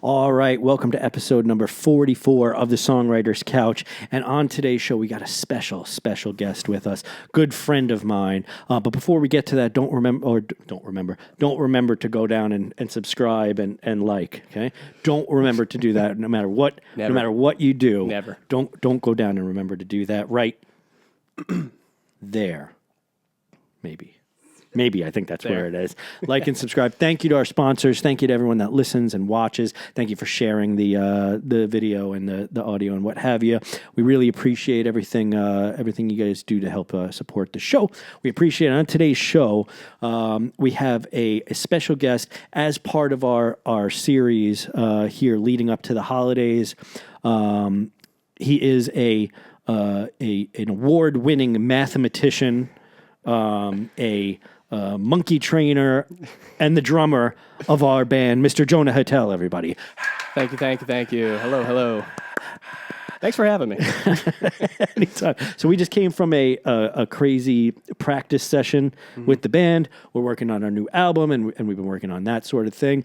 All right, welcome to episode number 44 of the Songwriter's Couch. And on today's show, we got a special guest with us, good friend of mine. But before we get to that, don't remember to go down and subscribe and like. Okay, don't remember to do that. No matter what you do, never. Don't go down and remember to do that. Right there, Maybe, I think that's where it is. Like and subscribe. Thank you to our sponsors. Thank you to everyone that listens and watches. Thank you for sharing the video and the audio and what have you. We really appreciate everything you guys do to help support the show. We appreciate it. On today's show, we have a special guest as part of our series here leading up to the holidays. He is an award-winning mathematician, a monkey trainer, and the drummer of our band, Mr. Jonah Hettel, everybody. Thank you. Hello. Thanks for having me. Anytime. So we just came from a crazy practice session with the band. We're working on our new album, and we've been working on that sort of thing.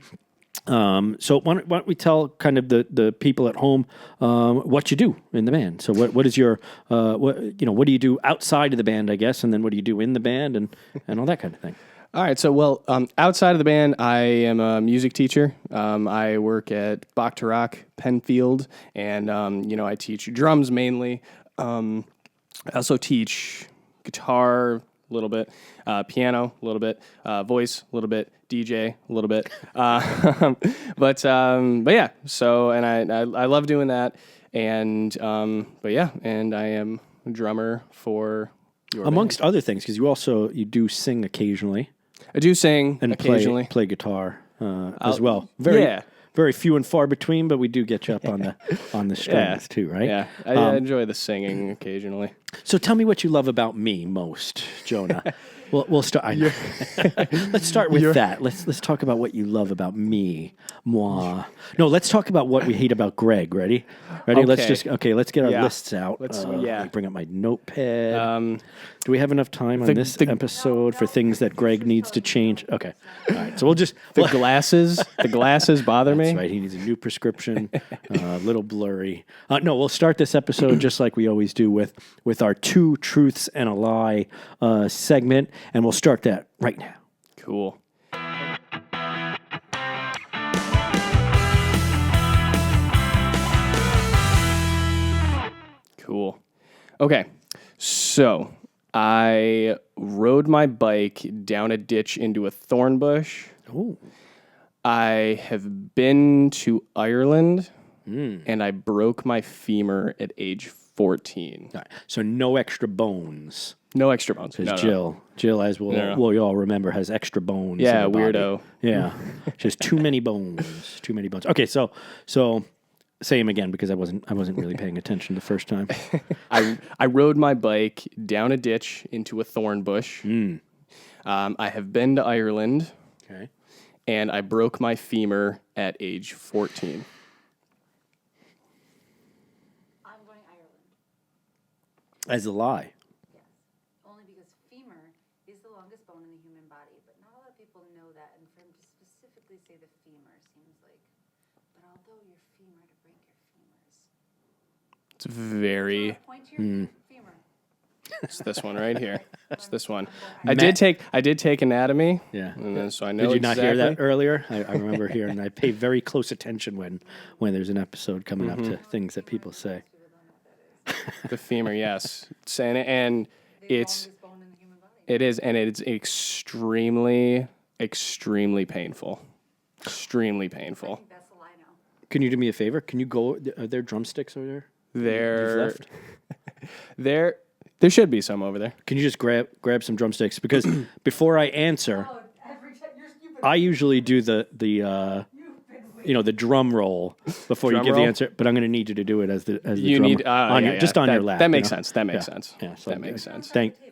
So why don't we tell kind of the people at home what you do in the band? So what is your what do you do outside of the band, I guess, and then what do you do in the band and all that kind of thing? All right. So outside of the band, I am a music teacher. I work at Bach to Rock, Penfield, and I teach drums mainly. I also teach guitar a little bit, piano a little bit, voice a little bit, DJ a little bit, but yeah. So and I love doing that, and and I am a drummer for your amongst band. other things, because you do sing occasionally. I do sing and occasionally. Play guitar as well. Very few and far between, but we do get you up on the strings too, right? Yeah, I enjoy the singing occasionally. So tell me what you love about me most, Jonah. We'll start. Let's start with that. Let's talk about what you love about me, moi. No, let's talk about what we hate about Greg. Ready? Okay. Let's get our lists out. Let me bring up my notepad. Do we have enough time on this episode for things that Greg needs to change? Okay. All right. So we'll just the glasses bother me. That's right. He needs a new prescription. A little blurry. No, we'll start this episode just like we always do with our two truths and a lie segment, and we'll start that right now. Cool. Cool. Okay. So I rode my bike down a ditch into a thorn bush. Oh. I have been to Ireland, and I broke my femur at age 14. All right. So no extra bones. No extra bones. Because Jill, as you all remember, has extra bones. Yeah, in her weirdo. body. Yeah, she has too many bones. Too many bones. Okay, so say him again because I wasn't really paying attention the first time. I rode my bike down a ditch into a thorn bush. I have been to Ireland. Okay. And I broke my femur at age 14. I'm going Ireland. As a lie. Yes. Only because femur is the longest bone in the human body, but not a lot of people know that. And for him to specifically say the femur seems like, but although your femur to break your femurs. It's very... Point to your femur. It's this one right here. It's this one. I did take anatomy. Yeah. And then, so I know. Did you not hear that earlier? I remember hearing. I pay very close attention when there's an episode coming up to things that people say. The femur, yes. And it's it is, and it's extremely painful. Extremely painful. I think that's the lie now. Can you do me a favor? Can you go? Are there drumsticks over there? There should be some over there. Can you just grab some drumsticks? Because before I answer, I usually do the drum roll before you give the answer. But I'm going to need you to do it as the You drummer need on your lap. That makes sense. That makes sense. Yeah, so that makes sense. Thank you.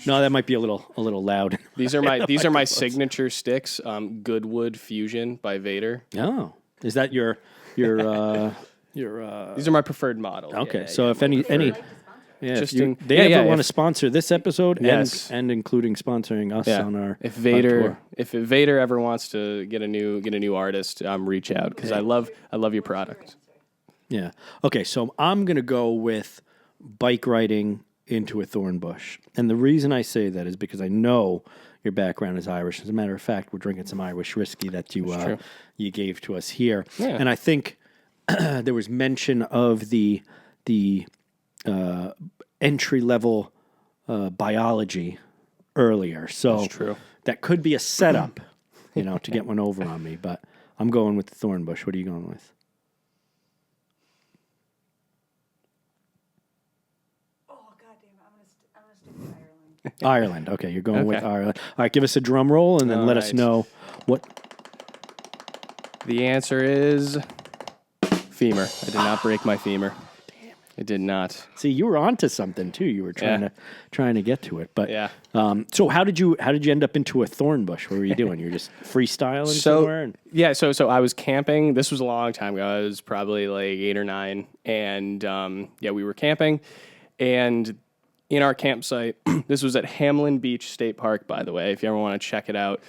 No, that might be a little loud. These are my signature sticks. Goodwood Fusion by Vader. Oh, is that your? These are my preferred model. Okay, Yeah, so if any Yeah, Just if they ever want to sponsor this episode, Yes. and including sponsoring us on our if our Vader tour. if Vader ever wants to get a new artist, reach out because I love your product. Yeah. Okay, so I'm gonna go with bike riding into a thorn bush, and the reason I say that is because I know your background is Irish. As a matter of fact, we're drinking some Irish whiskey that you gave to us here, Yeah. and I think there was mention of the entry level biology earlier, so That's true. that could be a setup, to get one over on me. But I'm going with the thorn bush. What are you going with? Oh, goddamn, I'm gonna stick with Ireland. Ireland. Okay, you're going with Okay. Ireland. All right, give us a drum roll and then All let us right. know what. The answer is femur. I did not break my femur. It did not. See, you were onto something too. You were trying to get to it, but Yeah. So how did you end up into a thorn bush? What were you doing? You're just freestyling somewhere. So I was camping. This was a long time ago. I was probably like 8 or 9, and we were camping, and in our campsite, this was at Hamlin Beach State Park, by the way. If you ever want to check it out.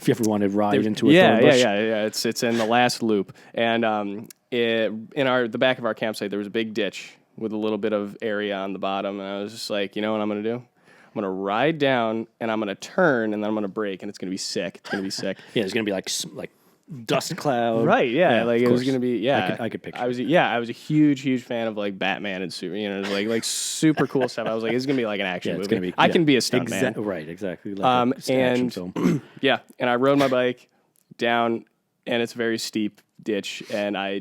If you ever want to ride into a thorn bush, Yeah. It's in the last loop, and in the back of our campsite there was a big ditch with a little bit of area on the bottom, and I was just like, you know what I'm gonna do? I'm gonna ride down, and I'm gonna turn, and then I'm gonna brake, and it's gonna be sick. It's gonna be sick. yeah, it's gonna be like dust cloud, Right? Yeah. of Like it was course. gonna be. Yeah. I could picture. I was a huge fan of like Batman and super. Like super cool stuff. I was like, it's gonna be like an action movie. It's gonna be. I can be a stunt man. Right, exactly. Like a action And film. yeah, and I rode my bike down, and it's a very steep ditch, and I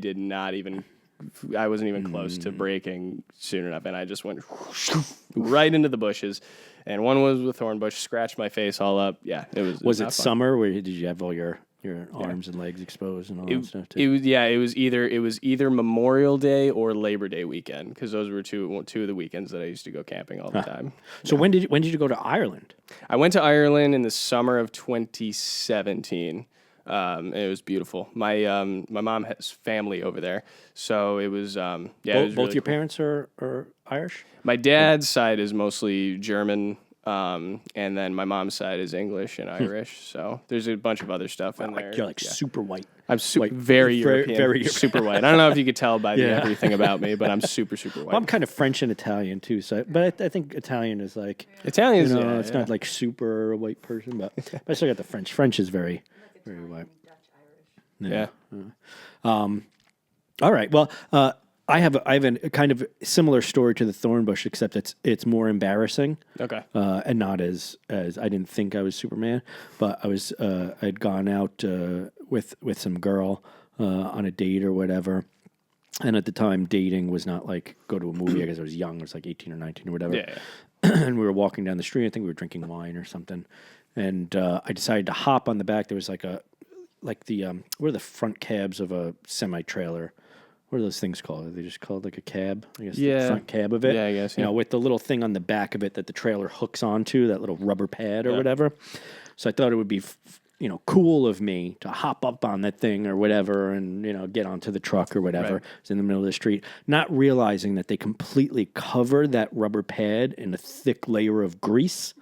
wasn't even close to braking soon enough, and I just went right into the bushes, and one was with thorn bush, scratched my face all up. Yeah, it was. Was it not fun. summer? Where did you have all your arms and legs exposed and all that stuff too? It was either Memorial Day or Labor Day weekend, because those were two of the weekends that I used to go camping all the time. So when did you go to Ireland? I went to Ireland in the summer of 2017. It was beautiful. My mom has family over there, so it was it was Both really your cool. parents are Irish? My dad's side is mostly German, and then my mom's side is English and Irish. So there's a bunch of other stuff in there. You're like Yeah. super white. I'm white. very European, very European. super white. I don't know if you could tell by Yeah. everything about me, but I'm super white. I'm kind of French and Italian too, but I think Italian is like Italian's, it's not like super white person, but I still got the French. French is very white. Dutch, Irish. Yeah. All right. Well, I have a kind of similar story to the thorn bush, except it's more embarrassing. Okay. And not as I didn't think I was Superman, but I'd gone out with some girl on a date or whatever, and at the time dating was not like go to a movie. I guess I was young. I was like 18 or 19 or whatever. Yeah. And we were walking down the street. I think we were drinking wine or something, and I decided to hop on the back. There was what are the front cabs of a semi trailer? What are those things called? Are they just called like a cab? I guess the front cab of it. Yeah, I guess, You yeah. know, with the little thing on the back of it that the trailer hooks onto, that little rubber pad or whatever. So I thought it would be, cool of me to hop up on that thing or whatever and, get onto the truck or whatever. Right. It's in the middle of the street, not realizing that they completely cover that rubber pad in a thick layer of grease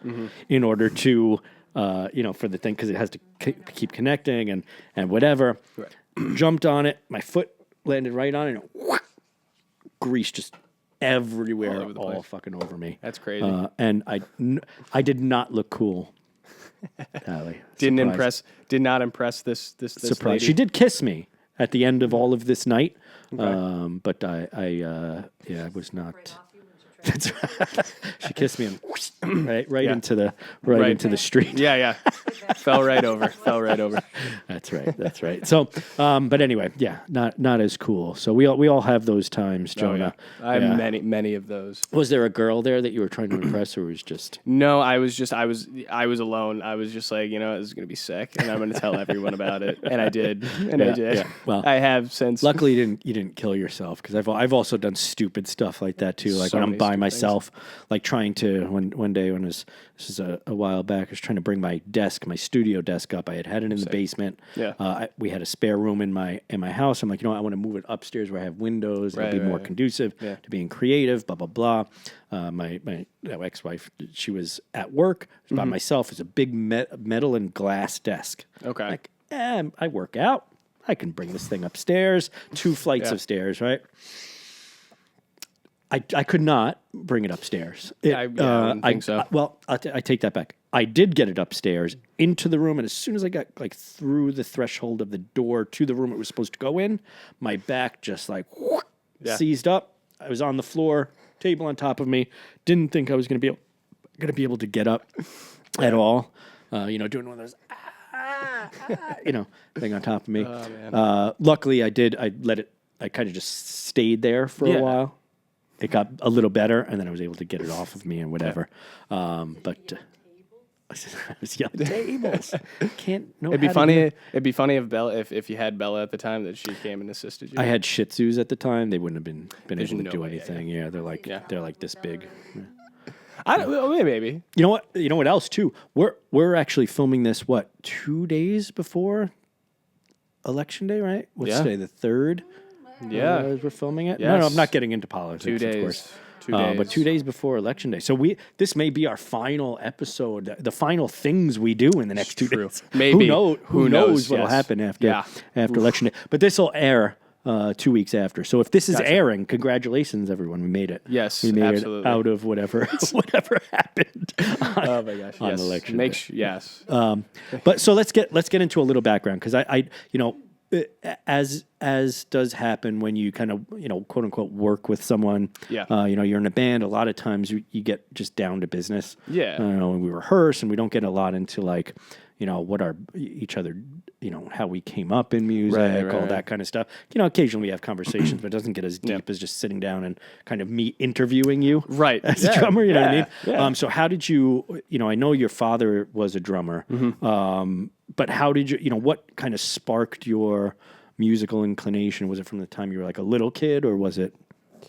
in order to, for the thing, because it has to keep connecting and whatever. Right. Jumped on it. My foot landed right on it. And grease just everywhere, All over the all place. fucking over me. That's crazy. And I did not look cool. Allie. Did Surprised. not impress this Surprised. lady. She did kiss me at the end of all of this night. But I was not. Right off you when she tried. She kissed me and right Yeah. into the Right. into the street. Yeah. Fell right over. That's right. So, but anyway, yeah, not as cool. So we all have those times, Jonah. I have many of those. Was there a girl there that you were trying to impress, or was just? No, I was alone. I was just like, this is gonna be sick, and I'm gonna tell everyone about it, and I did, Yeah. Well, I have since. Luckily, you didn't kill yourself, because I've also done stupid stuff like that too. Like So when I'm many by stupid myself, like trying to one day when this is a while back, I was trying to bring my studio desk up. I had it in the basement, Yeah. We had a spare room in my house. I'm like, I want to move it upstairs where I have windows. It'll be more conducive to being creative. Blah blah blah. My ex-wife, she was at work. I was by myself. It's a big metal and glass desk. Okay. Like, I work out. I can bring this thing upstairs. 2 flights of stairs, right? I could not bring it upstairs. I wouldn't think so. Well, I take that back. I did get it upstairs into the room, and as soon as I got like through the threshold of the door to the room it was supposed to go in, my back just like seized up. I was on the floor, table on top of me. Didn't think I was going to be able to get up at all. Doing one of those thing on top of me. Oh, man. Luckily, I did. I kind of just stayed there for a while. It got a little better, and then I was able to get it off of me and whatever. But I was yelling tables. It'd be funny. It'd be funny if Bella, if you had Bella at the time, that she came and assisted you. I had Shih Tzus at the time. They wouldn't have been able to no do way, anything. Yeah, they're like this big. I don't. Maybe. You know what? You know what else too? We're actually filming this 2 days before Election Day, right? What's today? The 3rd. Yeah. As we're filming it. Yes. No, I'm not getting into politics. 2 days. Of course. 2 days. But 2 days before Election Day. So this may be our final episode, the final things we do in the next 2 days. Maybe. Who knows what'll happen after Election Day. But this will air 2 weeks after. So if this is airing, congratulations, everyone. We made it. Yes, we made absolutely. it out of whatever happened Oh my gosh! on Yes. Election Day. Yes. But so let's get into a little background, because I as does happen when you kind of quote unquote work with someone. Yeah. You're in a band. A lot of times you get just down to business. Yeah. We rehearse and we don't get a lot into like what our each other how we came up in music, all that kind of stuff. Occasionally we have conversations, but it doesn't get as deep as just sitting down and kind of me interviewing you as a drummer. You know what I mean? Yeah. So how did you? I know your father was a drummer. But how did you, what kind of sparked your musical inclination? Was it from the time you were like a little kid, or was it,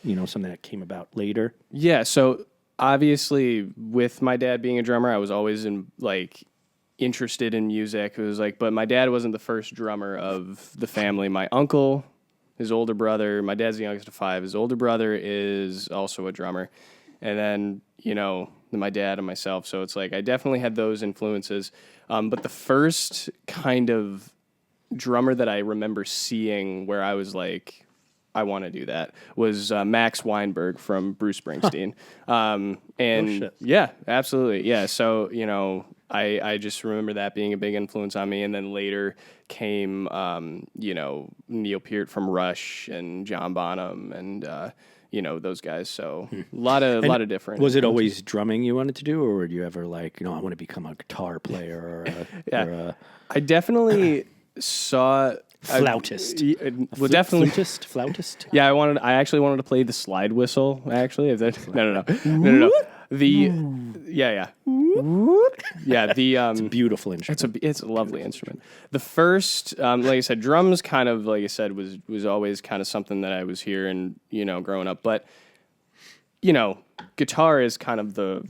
something that came about later? Yeah. So obviously with my dad being a drummer, I was always interested in music. It was but my dad wasn't the first drummer of the family. My uncle, his older brother, my dad's the youngest of 5. His older brother is also a drummer. And then, my dad and myself. So it's I definitely had those influences. But the first kind of drummer that I remember seeing where I was I want to do that was Max Weinberg from Bruce Springsteen. And yeah, absolutely. Yeah. So, I just remember that being a big influence on me. And then later came, Neil Peart from Rush and John Bonham and, those guys. So a lot of different. Was it always drumming you wanted to do, or were you ever I want to become a guitar player or I definitely saw flautist? Definitely flautist. Yeah, I actually wanted to play the slide whistle. Actually, no. Yeah. It's a beautiful instrument. It's a lovely instrument. The first, like I said, drums kind of, like I said, was always kind of something that I was hearing, growing up. But, guitar is kind of the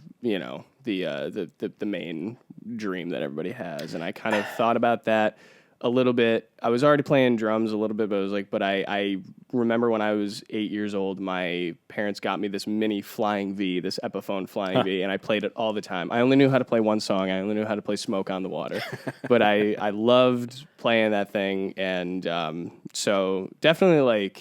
main dream that everybody has. And I kind of thought about that a little bit. I was already playing drums a little bit, but I was I remember when I was 8 years old, my parents got me this mini Flying V, this Epiphone Flying V, and I played it all the time. I only knew how to play one song. I only knew how to play Smoke on the Water, but I loved playing that thing. And so definitely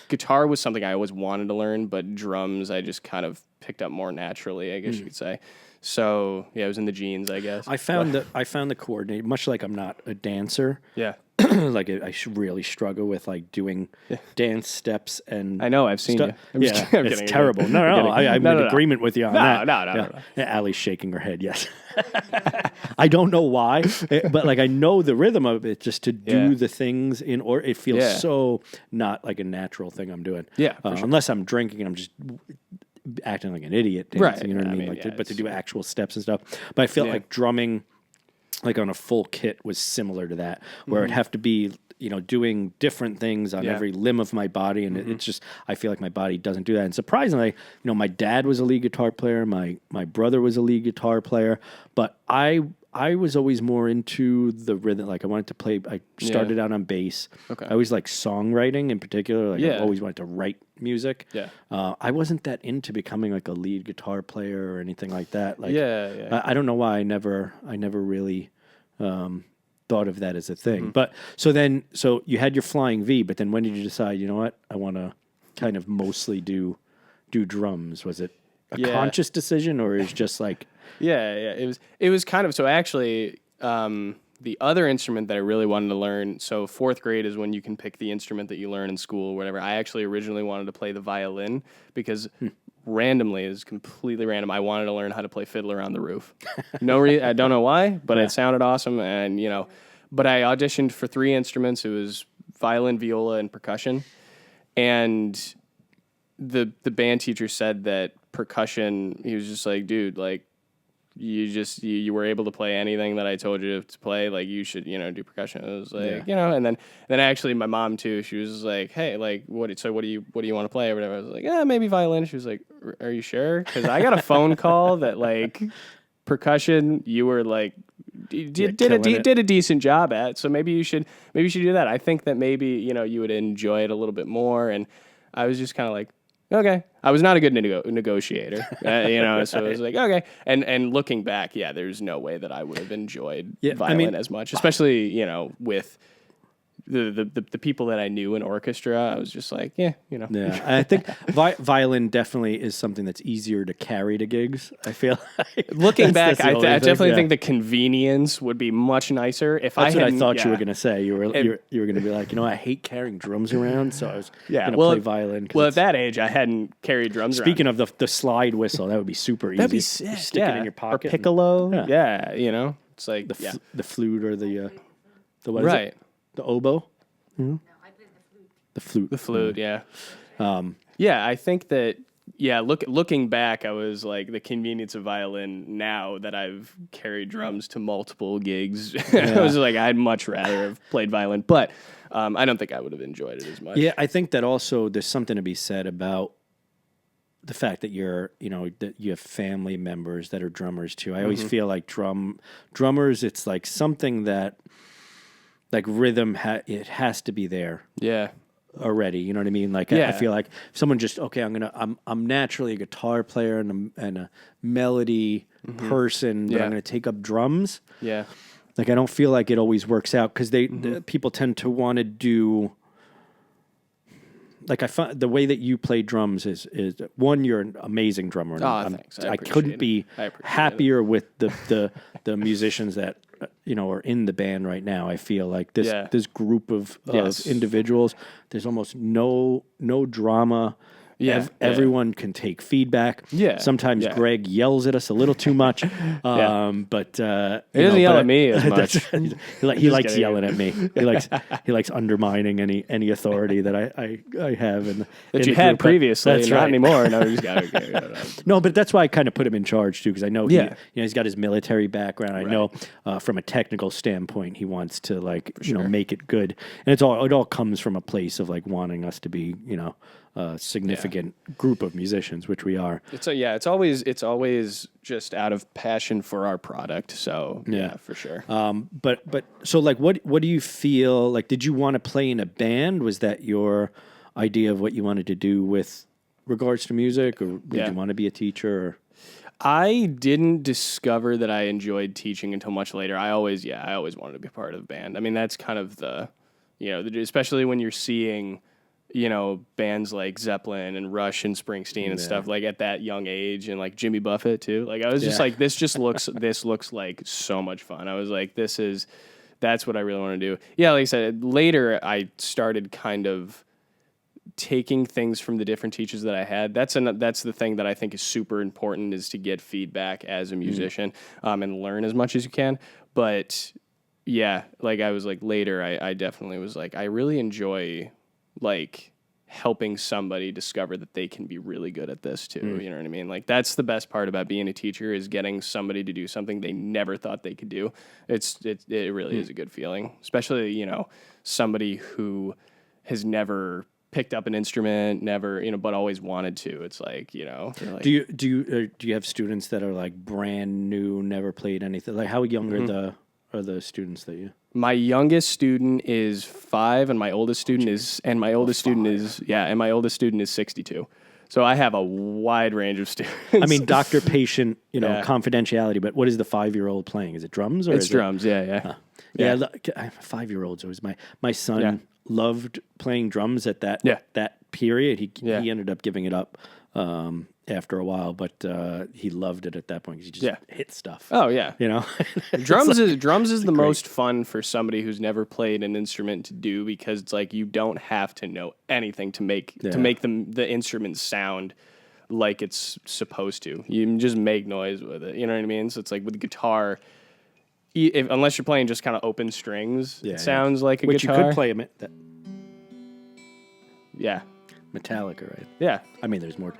guitar was something I always wanted to learn, but drums I just kind of picked up more naturally, I guess you could say. So yeah, it was in the genes, I guess. I found the coordinate, much like I'm not a dancer. Yeah. I should really struggle with doing dance steps and. I know, I've seen you. It's terrible. No, I'm in agreement with you on that. No. Allie's shaking her head. Yes. I don't know why, but I know the rhythm of it. Just to do the things it feels so not like a natural thing I'm doing. Yeah. For sure. Unless I'm drinking and I'm just acting like an idiot dancing, right? You know what I mean? But to do actual steps and stuff. But I felt like drumming, on a full kit, was similar to that, where it'd have to be, doing different things on every limb of my body, and it's just I feel like my body doesn't do that. And surprisingly, my dad was a lead guitar player, my brother was a lead guitar player, but I I was always more into the rhythm. Like I wanted to play. I started out on bass. Okay. I always like songwriting in particular. Like Yeah. I always wanted to write music. Yeah. I wasn't that into becoming like a lead guitar player or anything like that. Like Yeah. I don't know why I never really thought of that as a thing. Mm-hmm. But so you had your Flying V, but then when did you decide, you know what, I want to kind of mostly do drums? Was it a conscious decision, or is just like Yeah. It was kind of, so actually, the other instrument that I really wanted to learn, so fourth grade is when you can pick the instrument that you learn in school or whatever. I actually originally wanted to play the violin because randomly, is completely random, I wanted to learn how to play Fiddler on the Roof. I don't know why, but it sounded awesome. And, but I auditioned for 3 instruments. It was violin, viola, and percussion. And the band teacher said that percussion, he was just like, dude, like, you were able to play anything that I told you to play, like you should, do percussion. I was like, and then actually my mom too, she was just like, hey, like what do you want to play or whatever. I was like, maybe violin. She was like, are you sure? Because I got a phone call that like percussion you were like did a decent job at, so maybe you should do that. I think that maybe you would enjoy it a little bit more. And I was just kind of like, okay. I was not a good negotiator, so it was like, okay. And looking back, there's no way that I would have enjoyed violin as much, especially, with the people that I knew in orchestra. I was just like, Yeah, I think violin definitely is something that's easier to carry to gigs. I feel like looking back, I definitely think the convenience would be much nicer if that's I what I thought you were going to say. You were going to be like, I hate carrying drums around, so I was going to play violin. Well, at that age, I hadn't carried drums around. Speaking of the slide whistle, that would be super easy. That'd be sick. You stick it in your pocket. Or piccolo. It's like the flute or the what is right. it? The oboe? No, I played the flute. The flute, yeah. I think that, looking back, I was like, the convenience of violin, now that I've carried drums to multiple gigs, I was like, I'd much rather have played violin, but I don't think I would have enjoyed it as much. Yeah, I think that also there's something to be said about the fact that that you have family members that are drummers too. I always feel like drummers, it's like something that, like rhythm, it has to be there. Yeah. Already, you know what I mean? Like I feel like if someone just I'm naturally a guitar player and a melody person, but I'm gonna take up drums. Yeah. Like I don't feel like it always works out because people tend to want to do. Like I find the way that you play drums is one, you're an amazing drummer. Thanks. I couldn't be happier with the musicians that are in the band right now. I feel like this group of individuals. There's almost no drama. Everyone can take feedback. Sometimes Greg yells at us a little too much. But he doesn't yell at me as much. he likes yelling at me. He likes undermining any authority that I have that you had previously. That's not anymore. No, he's got No, but that's why I kind of put him in charge too, because I know he's got his military background. I know from a technical standpoint he wants to make it good, and it all comes from a place of like wanting us to be a significant group of musicians, which we are. It's always just out of passion for our product. So for sure. But so like, what do you feel like? Did you want to play in a band? Was that your idea of what you wanted to do with regards to music, or did you want to be a teacher? Or? I didn't discover that I enjoyed teaching until much later. I always wanted to be part of a band. I mean, that's kind of especially when you're seeing, bands like Zeppelin and Rush and Springsteen and stuff, like at that young age, and like Jimmy Buffett too. Like I was just like, this looks like so much fun. I was like, that's what I really want to do. Yeah, like I said, later I started kind of taking things from the different teachers that I had. That's the thing that I think is super important, is to get feedback as a musician, and learn as much as you can. But like I was like later, I definitely was like, I really enjoy like helping somebody discover that they can be really good at this too. You know what I mean? Like that's the best part about being a teacher, is getting somebody to do something they never thought they could do. It really is a good feeling, especially, somebody who has never picked up an instrument, never, but always wanted to. It's like, like, Do you have students that are like brand new, never played anything? Like how young are the students that you? My youngest student is 5, and my oldest student is 62. So I have a wide range of students. I mean, doctor-patient, confidentiality. But what is the 5-year-old playing? Is it drums or? It's drums. Yeah. Yeah. 5-year-olds. It was my son loved playing drums at that period. He ended up giving it up after a while, but he loved it at that point because he just hit stuff. Oh yeah, drums is the great. Most fun for somebody who's never played an instrument to do, because it's like you don't have to know anything to make the instrument sound like it's supposed to. You can just make noise with it. You know what I mean? So it's like with the guitar. Unless you're playing just kind of open strings, it sounds like a Which guitar. you could play Yeah. Metallica, right? Yeah. I mean, there's more.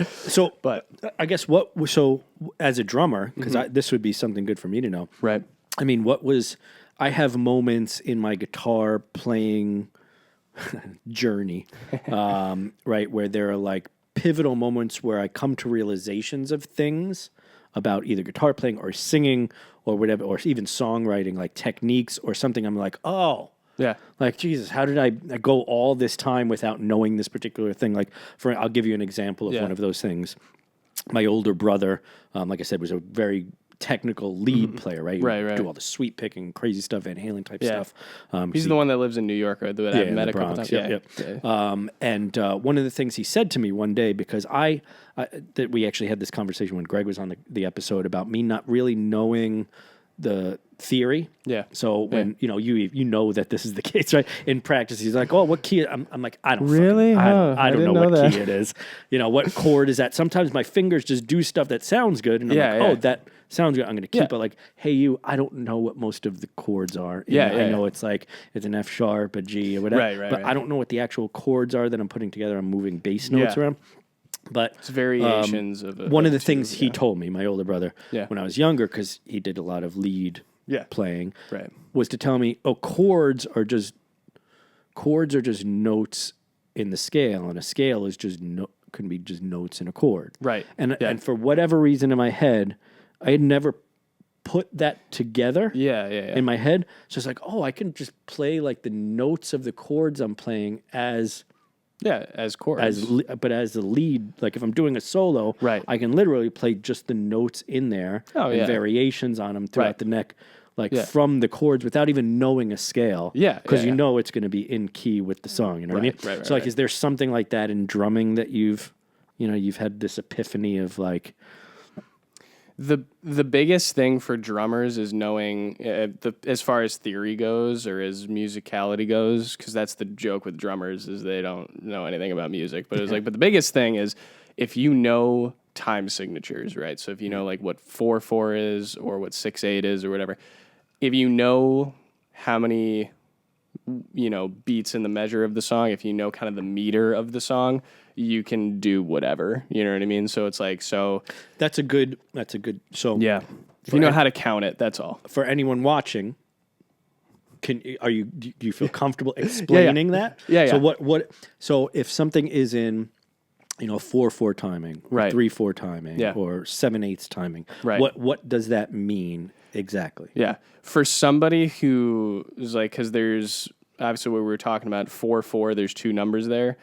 So, but I guess so as a drummer, because this would be something good for me to know. Right. I mean, I have moments in my guitar playing journey, right, where there are like pivotal moments where I come to realizations of things about either guitar playing or singing or whatever, or even songwriting, like techniques or something. I'm like, oh, yeah, like Jesus, how did I go all this time without knowing this particular thing? Like, I'll give you an example of one of those things. My older brother, like I said, was a very technical lead player, right? Right. Do all the sweep picking, crazy stuff, Van Halen type stuff. He's the one that lives in New York, right? That I've met a couple times. Yep. And one of the things he said to me one day, because that we actually had this conversation when Greg was on the episode about me not really knowing the theory. Yeah. So when you know that this is the case, right? In practice, he's like, "Oh, what key?" I'm like, "I don't really. I don't know what key it is. What chord is that?" Sometimes my fingers just do stuff that sounds good, and I'm like, "Oh, that sounds good. I'm going to keep it." Like, "Hey, I don't know what most of the chords are. I know it's like it's an F sharp, a G, or whatever. But I don't know what the actual chords are that I'm putting together. I'm moving bass notes around." But it's variations of one of the things he told me, my older brother, when I was younger, because he did a lot of lead playing, was to tell me, chords are just notes in the scale, and a scale is can be just notes in a chord, right? And for whatever reason in my head, I had never put that together, in my head. So it's like, I can just play like the notes of the chords I'm playing as chords. But as the lead, like if I'm doing a solo, I can literally play just the notes in there and variations on them throughout the neck, from the chords without even knowing a scale. Because you know it's going to be in key with the song. You know what I mean? So is there something like that in drumming that you've had this epiphany of like? The biggest thing for drummers is knowing as far as theory goes or as musicality goes, because that's the joke with drummers is they don't know anything about music. But it's but the biggest thing is if you know time signatures, right? So if you know like what 4/4 is or what 6/8 is or whatever, if you know how many beats in the measure of the song, if you know kind of the meter of the song, you can do whatever, you know what I mean? So it's like, that's a good, so yeah. If you know how to count it, that's all. For anyone watching, do you feel comfortable explaining that? Yeah. So so if something is in, 4/4 timing, or 3/4 timing, or 7/8 timing, what does that mean exactly? Yeah. For somebody who is like, because there's obviously what we were talking about, 4/4, there's 2 numbers there.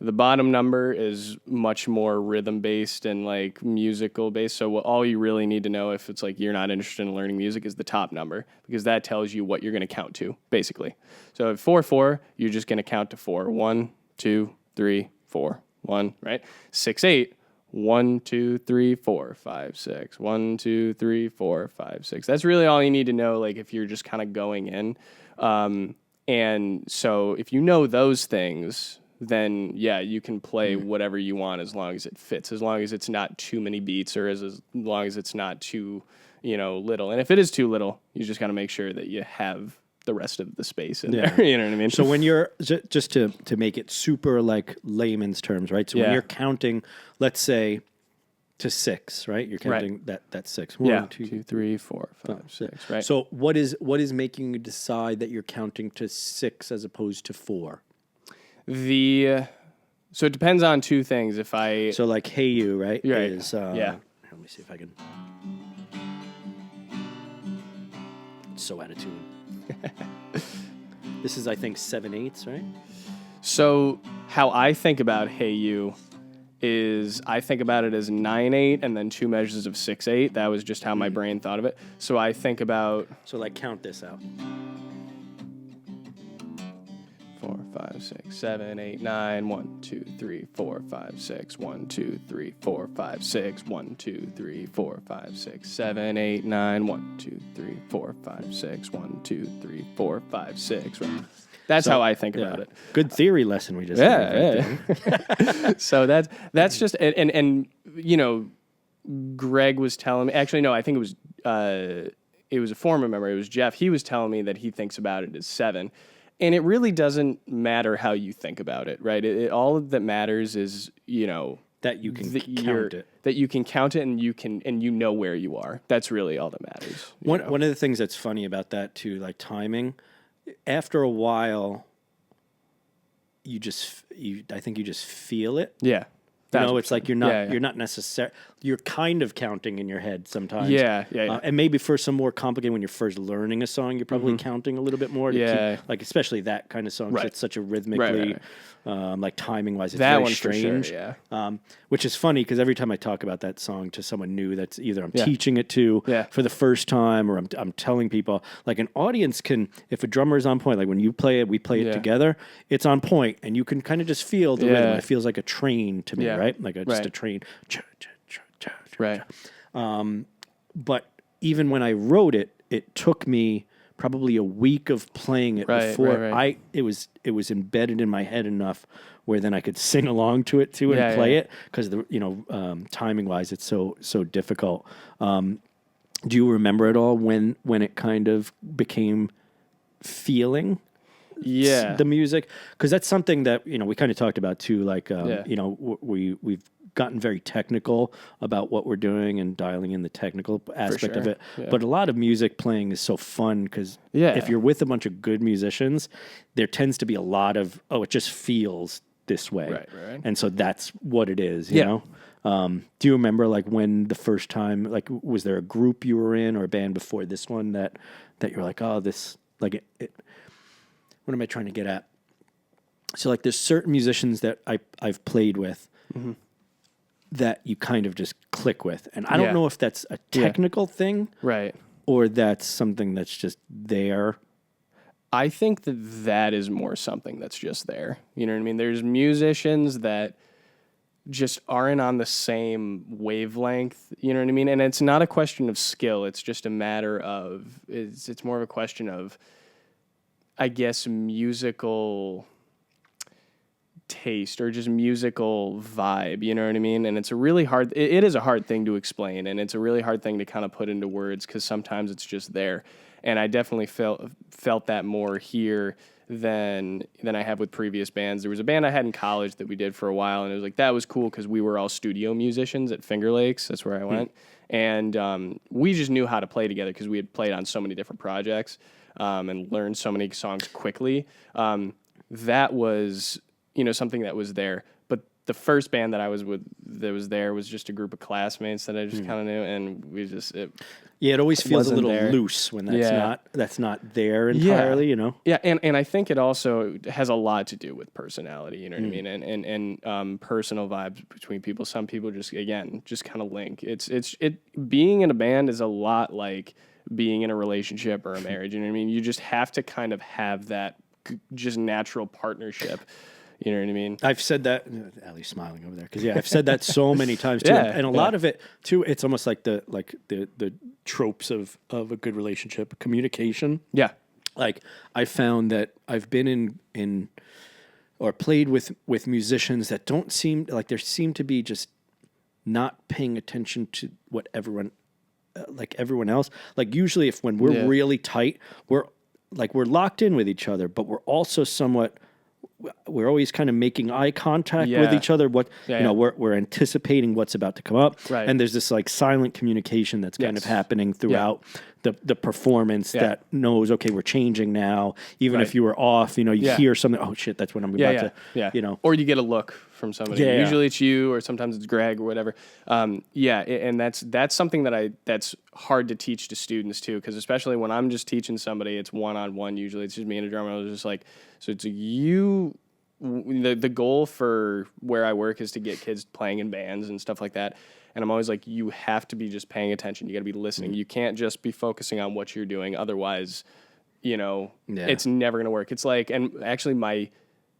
The bottom number is much more rhythm based and like musical based. So all you really need to know if it's like you're not interested in learning music is the top number, because that tells you what you're going to count to, basically. So at 4/4, you're just going to count to 4. 1, 2, 3, 4. 1, right? 6/8. 1, 2, 3, 4, 5, 6. 1, 2, 3, 4, 5, 6. That's really all you need to know, like if you're just kind of going in. And so if you know those things, then you can play whatever you want as long as it fits, as long as it's not too many beats or as long as it's not too, little. And if it is too little, you just got to make sure that you have the rest of the space in there. You know what I mean? So when you're, just to make it super like layman's terms, right? So when you're counting, let's say to 6, right? You're counting that 6. 1, 2, 3, 4, 5, 6. Right. So what is making you decide that you're counting to 6 as opposed to 4? So it depends on two things. So like Hey You, right? Right. Is, Yeah. Let me see if I can. It's so out of tune. This is, I think, 7/8, right? So how I think about Hey You is I think about it as 9/8 and then 2 measures of 6/8. That was just how my brain thought of it. So I think about So like count this out. 4, 5, 6, 7, 8, 9, 1, 2, 3, 4, 5, 6, 1, 2, 3, 4, 5, 6, 1, 2, 3, 4, 5, 6, 7, 8, 9, 1, 2, 3, 4, 5, 6, 1, 2, 3, 4, 5, 6. Right. That's how I think about it. Good theory lesson we just had. Yeah. So that's just and you know, Greg was telling me. Actually, no, I think it was a former member. It was Jeff. He was telling me that he thinks about it as 7. And it really doesn't matter how you think about it, right? All that matters is, you know, That you can count it. That you can count it and you know where you are. That's really all that matters. One of the things that's funny about that too, like timing, after a while, I think you just feel it. Yeah. You know, it's like you're not necessarily, you're kind of counting in your head sometimes. Yeah. And maybe for some more complicated, when you're first learning a song, you're probably counting a little bit more. To keep, like especially that kind of song. Right. It's such a rhythmically, like timing wise, it's that very one strange. For sure, yeah. Which is funny because every time I talk about that song to someone new, that's either I'm teaching it to for the first time, or I'm telling people. Like an audience can, if a drummer is on point, like when you play it, we play it together. It's on point, and you can kind of just feel the rhythm. It feels like a train to me, right? Like just a train. Right. But even when I wrote it, it took me probably a week of playing it before it was embedded in my head enough where then I could sing along to it too and play it, because timing wise it's so difficult. Do you remember at all when it kind of became feeling the music? Because that's something that we kind of talked about too, like we've gotten very technical about what we're doing and dialing in the technical aspect of it. Yeah. But a lot of music playing is so fun because if you're with a bunch of good musicians, there tends to be a lot of, it just feels this way. Right. And so that's what it is, you know? Do you remember like when the first time, like was there a group you were in or a band before this one that you're like, oh, this, like it what am I trying to get at? So like there's certain musicians that I've played with that you kind of just click with. And I don't know if that's a technical thing. Right. Or that's something that's just there. I think that is more something that's just there. You know what I mean? There's musicians that just aren't on the same wavelength. You know what I mean? And it's not a question of skill. It's just a matter of, it's more of a question of, I guess, musical taste or just musical vibe, you know what I mean? And it's a really hard, it is a hard thing to explain, and it's a really hard thing to kind of put into words because sometimes it's just there. And I definitely felt that more here than I have with previous bands. There was a band I had in college that we did for a while, and it was like, that was cool because we were all studio musicians at Finger Lakes. That's where I went. And we just knew how to play together because we had played on so many different projects and learned so many songs quickly. That was something that was there. But the first band that I was with that was there was just a group of classmates that I just kind of knew, and we just it always feels a little loose when that's not there entirely, Yeah, and I think it also has a lot to do with personality, you know what I mean, and personal vibes between people. Some people just kind of link. Being in a band is a lot like being in a relationship or a marriage. You know what I mean? You just have to kind of have that just natural partnership. You know what I mean? I've said that. Allie's smiling over there because I've said that so many times too, and a lot of it too. It's almost like the tropes of a good relationship, communication. Yeah, like I found that I've been in or played with musicians that don't seem like there seem to be just not paying attention to what everyone else. Like usually, when we're really tight, we're locked in with each other, but we're also somewhat we're always kind of making eye contact with Yeah. each other. What Yeah, you know, yeah. we're anticipating what's about to come up, Right. and there's this like silent communication that's kind of Yes. happening throughout the performance Yeah. that knows, okay, we're changing now. Even if Right. you were off, you know, you Yeah. hear something. Oh shit, that's what I'm about to. You know, or you get a look from somebody. Yeah. Usually it's you, or sometimes it's Greg or whatever. And that's something that's hard to teach to students too, because especially when I'm just teaching somebody, it's one-on-one. Usually it's just me and a drummer. I was just like, so it's you. The goal for where I work is to get kids playing in bands and stuff like that. And I'm always like, you have to be just paying attention. You got to be listening. You can't just be focusing on what you're doing. Otherwise, you know, it's never going to work. It's like, and actually my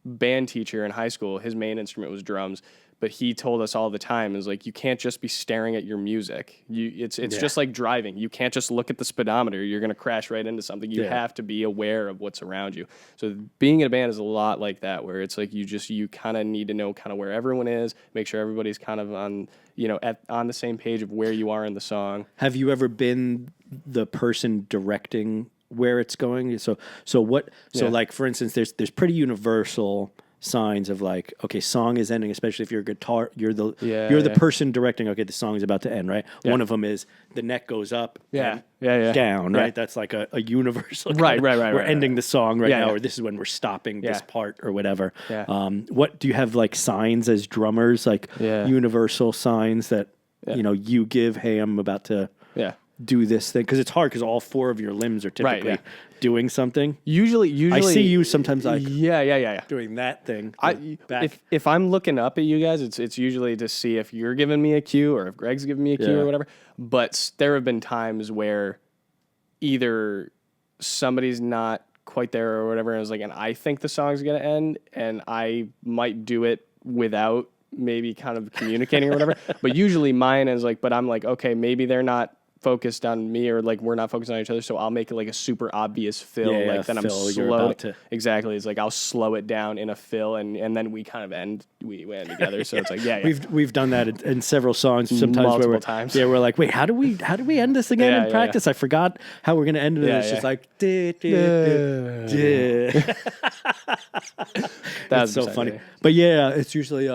band teacher in high school, his main instrument was drums, but he told us all the time, is like, you can't just be staring at your music. It's just like driving. You can't just look at the speedometer. You're going to crash right into something. You have to be aware of what's around you. So being in a band is a lot like that, where it's like you kind of need to know kind of where everyone is, make sure everybody's kind of on, you know, on the same page of where you are in the song. have you ever been the person directing where it's going? So like, for instance, there's pretty universal signs of like, okay, song is ending, especially if you're a guitar, you're the person directing, okay, the song is about to end, right? One of them is the neck goes up and down, right? That's like a universal Right. We're ending the song right now, yeah. or this is when we're stopping this part or whatever. Yeah. What do you have, like signs as drummers, like universal signs that you know you give, hey, I'm about to do this thing? Because it's hard, because all four of your limbs are typically doing something. Usually I see you sometimes like yeah doing that thing. If I'm looking up at you guys, it's usually to see if you're giving me a cue or if Greg's giving me a cue or whatever. But there have been times where either somebody's not quite there or whatever, and I was like, and I think the song's gonna end, and I might do it without maybe kind of communicating or whatever. But usually mine is like, but I'm like, okay, maybe they're not focused on me, or like we're not focused on each other, so I'll make it like a super obvious fill, like then I'm slow. Exactly, it's like I'll slow it down in a fill, and then we kind of end together. So it's like we've done that in several songs sometimes, multiple times. We're like, wait, how do we end this again in practice? I forgot how we're gonna end it. It's just like that's so funny. But it's usually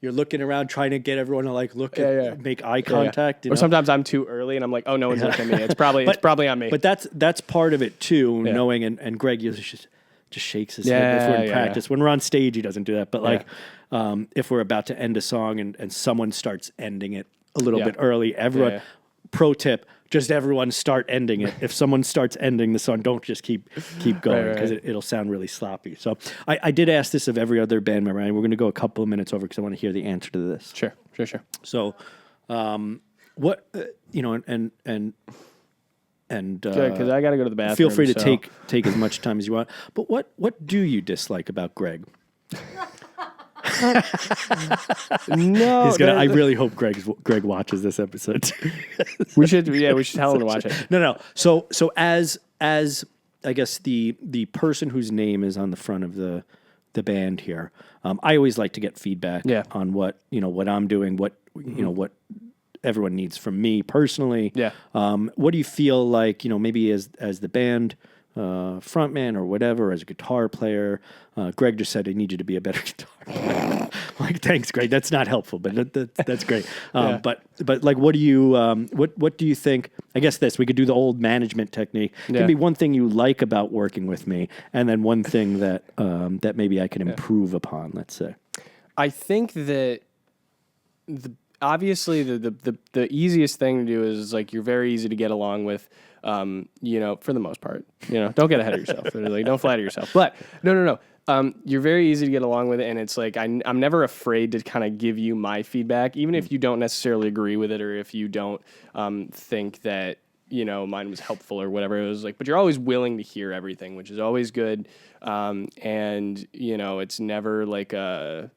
you're looking around trying to get everyone to like look at, make eye contact. Or sometimes I'm too early and I'm like, oh, no one's looking at me. It's probably on me. But that's part of it too, knowing. And Greg usually just shakes his head if we're in practice. When we're on stage, he doesn't do that. But like, if we're about to end a song and someone starts ending it a little bit early, everyone. Pro tip: just everyone start ending it. If someone starts ending the song, don't just keep going, because it'll sound really sloppy. So I did ask this of every other band member, and we're going to go a couple of minutes over because I want to hear the answer to this. Sure. So, what you know, and because I got to go to the bathroom. Feel free to take as much time as you want. But what do you dislike about Greg? No, he's gonna. I really hope Greg watches this episode. we should tell him to watch it. No. So as I guess the person whose name is on the front of the band here, I always like to get feedback on what I'm doing, what what everyone needs from me personally. Yeah. What do you feel like, maybe as the band frontman or whatever, as a guitar player? Greg just said I need you to be a better guitar player. Like, thanks, Greg. That's not helpful, but that's great. But like, what do you think? I guess we could do the old management technique. It can be one thing you like about working with me, and then one thing that maybe I can improve upon. Let's say. I think that obviously the easiest thing to do is like you're very easy to get along with. For the most part, don't get ahead of yourself. Like, don't flatter yourself. But no. You're very easy to get along with it, and it's like I'm never afraid to kind of give you my feedback, even if you don't necessarily agree with it, or if you don't think that mine was helpful or whatever. It was like, but you're always willing to hear everything, which is always good. And it's never like a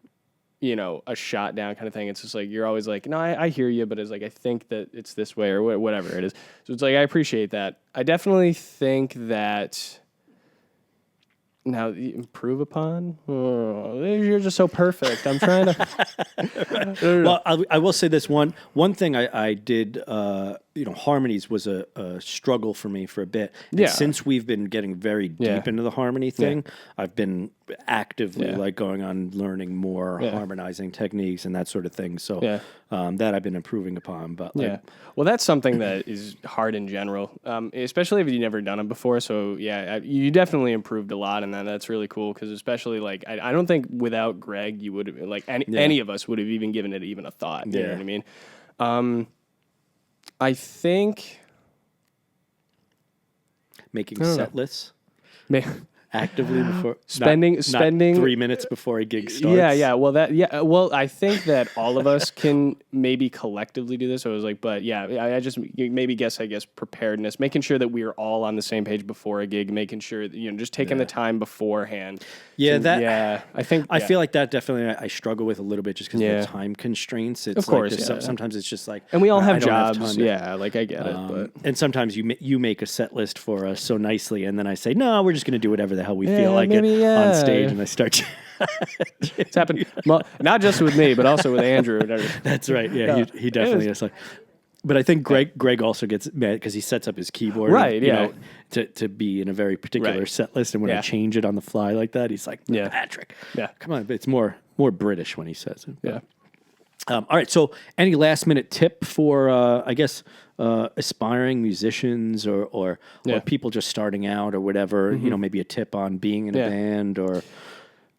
shot down kind of thing. It's just like, you're always like, no, I hear you, but it's like, I think that it's this way or whatever it is. So it's like, I appreciate that. I definitely think that now improve upon, you're just so perfect. I'm trying to. Well, I will say this one thing I did, harmonies was a struggle for me for a bit. And since we've been getting very deep into the harmony thing, I've been actively Yeah. like going on learning more harmonizing techniques and that sort of thing. So that I've been improving upon. But like, well, that's something that is hard in general, especially if you've never done it before. So you definitely improved a lot, and that's really cool because especially like I don't think without Greg you would have like any of us would have even given it even a thought. You know what I mean? I think making set lists actively before spending not 3 minutes before a gig starts. Well, I think that all of us can maybe collectively do this. So I was like, but I just maybe guess preparedness, making sure that we are all on the same page before a gig, making sure that, just taking the time beforehand. I feel like that definitely I struggle with a little bit just because of the time constraints. It's of course, like sometimes it's just like, and we all have I don't jobs. Have time to, like I get it, but and sometimes you make a set list for us so nicely, and then I say, no, we're just going to do whatever the hell we feel like it on stage, and I start. It's happened, well, not just with me, but also with Andrew. That's right. Yeah, he definitely is like. But I think Greg also gets mad because he sets up his keyboard, right? You know, to be in a very particular set list, and when I change it on the fly like that, he's like, Patrick, come on. But it's more British when he says it. But, all right. So, any last minute tip for aspiring musicians or people just starting out or whatever? You know, maybe a tip on being in a band or.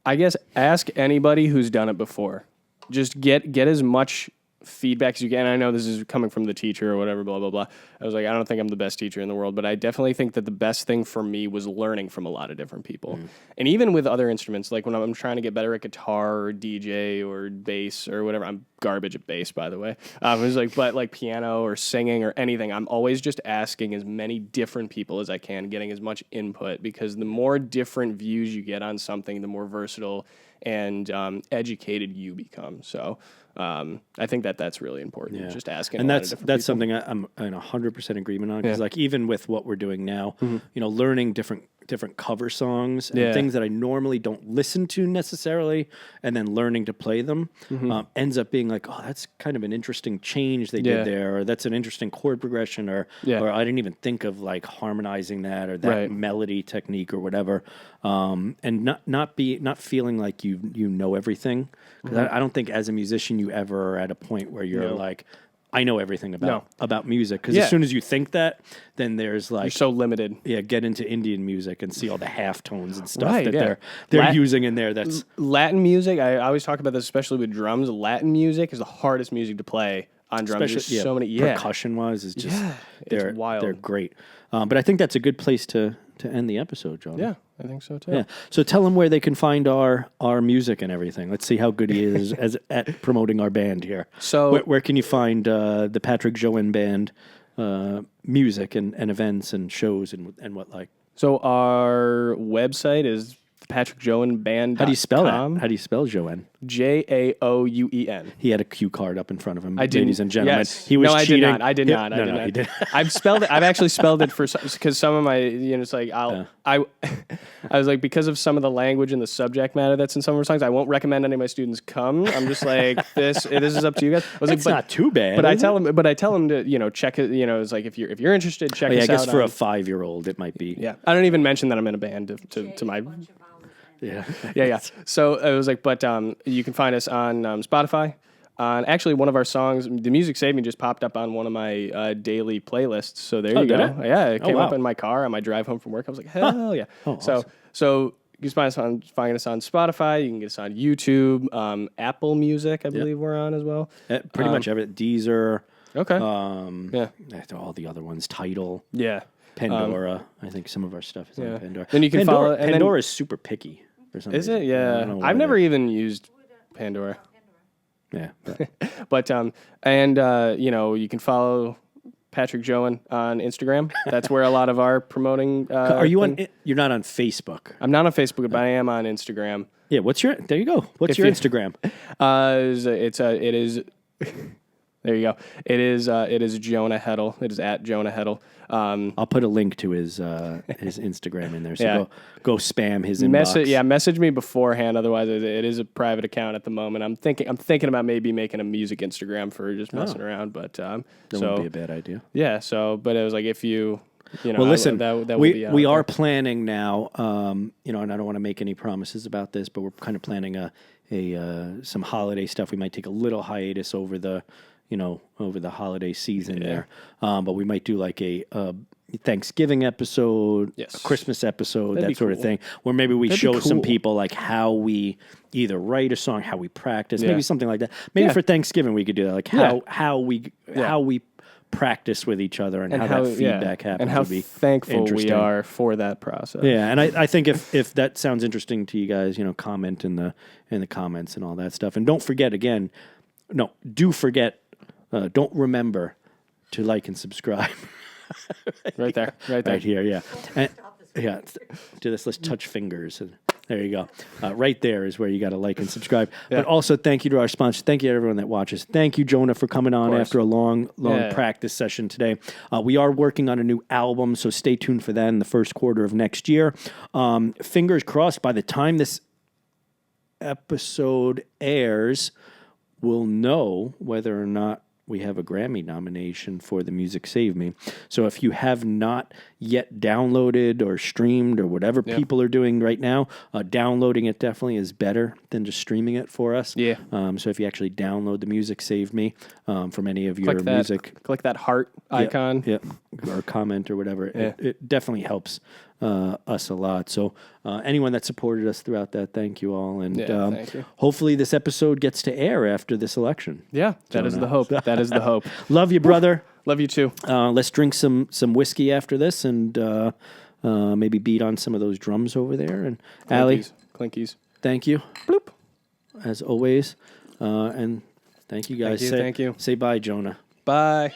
I guess ask anybody who's done it before. Just get as much feedback as you can. I know this is coming from the teacher or whatever, blah, blah, blah. I was like, I don't think I'm the best teacher in the world, but I definitely think that the best thing for me was learning from a lot of different people. And even with other instruments, like when I'm trying to get better at guitar or DJ or bass or whatever, I'm garbage at bass, by the way. It was like, but like piano or singing or anything, I'm always just asking as many different people as I can, getting as much input, because the more different views you get on something, the more versatile and educated you become. So I think that's really important. Just asking, and that's something I'm in 100% agreement on, because like even with what we're doing now, you know, learning different cover songs and things that I normally don't listen to necessarily, and then learning to play them ends up being like, oh, that's kind of an interesting change they did there, or that's an interesting chord progression, or I didn't even think of like harmonizing that or that melody technique or whatever, and not feeling like you know everything, because I don't think as a musician you ever are at a point where you're like, I know everything about music, because as soon as you think that, then there's like, you're so limited. Get into Indian music and see all the half tones and stuff that they're using in there. That's Latin music. I always talk about this, especially with drums. Latin music is the hardest music to play on drums. There's so many percussion wise is just it's wild. They're great. But I think that's a good place to end the episode, John. Yeah, I think so too. Yeah. So tell them where they can find our music and everything. Let's see how good he is at promoting our band here. So where can you find the Patrick Joen Band music and events and shows and what like? So our website is PatrickJoenBand.com. How do you spell that? How do you spell Joen? Jaouen. He had a cue card up in front of him, I did, ladies and gentlemen. Yes. He was cheating. I did not. He did. I've spelled it. I've actually spelled it because some of my, it's like I was like, because of some of the language and the subject matter that's in some of our songs, I won't recommend any of my students come. I'm just like, this is up to you guys. I was it's like, not too bad. But I tell them to check it. It's like if you're interested, check us out. I guess for a 5-year-old it might be. Yeah, I don't even mention that I'm in a band to my. Yeah. So it was like, but you can find us on Spotify. On actually one of our songs, The Music Saved Me, just popped up on one of my daily playlists. So there you go. Yeah, it came up in my car on my drive home from work. I was like, hell yeah. Oh, awesome. So you can find us on Spotify. You can get us on YouTube, Apple Music, I believe we're on as well. Pretty much every Deezer. Okay. All the other ones, Tidal. Yeah. Pandora. I think some of our stuff is on Pandora. Then you can follow. And Pandora is super picky for some reason. Is it? Yeah. I've never even used Pandora. Yeah. But you can follow Patrick Joen on Instagram. That's where a lot of our promoting. Are you on? You're not on Facebook. I'm not on Facebook, but I am on Instagram. Yeah. There you go. What's your Instagram? It is. There you go. It is Jonah Hettel. It is at Jonah Hettel. I'll put a link to his Instagram in there. So go spam his inbox. Message me beforehand. Otherwise, it is a private account at the moment. I'm thinking about maybe making a music Instagram for just messing around. But that wouldn't be a bad idea. Yeah. So, but it was like if you You know, Well, listen, that will we be we out are there. planning now. You know, and I don't want to make any promises about this, but we're kind of planning some holiday stuff. We might take a little hiatus over the holiday season there, but we might do like a Thanksgiving episode, Yes. a Christmas episode, That'd that be sort of cool. thing, where maybe we That'd be show some cool. people like how we either write a song, how we practice, maybe Yeah. something like that. Maybe Yeah. for Thanksgiving we could do that, like Yeah. how we practice with each other and how that feedback happens. and how would be thankful we interesting. are for that process. Yeah, and I think if that sounds interesting to you guys, comment in the comments and all that stuff. And don't forget again, don't remember to like and subscribe. Right there. Right here, yeah. And, yeah, do this. Let's touch fingers. And there you go. Right there is where you got to like and subscribe. Yeah. But also, thank you to our sponsors. Thank you to everyone that watches. Thank you, Jonah, for coming on course. after a long Yeah. practice session today. We are working on a new album, so stay tuned for that in the first quarter of next year. Fingers crossed, by the time this episode airs, we'll know whether or not we have a Grammy nomination for The Music Saved Me. So if you have not yet downloaded or streamed or whatever people are doing right now, downloading it definitely is better than just streaming it for us. Yeah. So if you actually download The Music Saved Me from any of your music, Click that heart icon. or comment or whatever, Yeah. it definitely helps us a lot. So anyone that supported us throughout that, thank you all. And Thank you. hopefully this episode gets to air after this election. Yeah, that is the hope. That is the hope. Love you, brother. Love you too. Let's drink some whiskey after this and maybe beat on some of those drums over there. And Allie, Clinkies. thank you. Bloop. As always. And thank you guys. Thank you. Say bye, Jonah. Bye.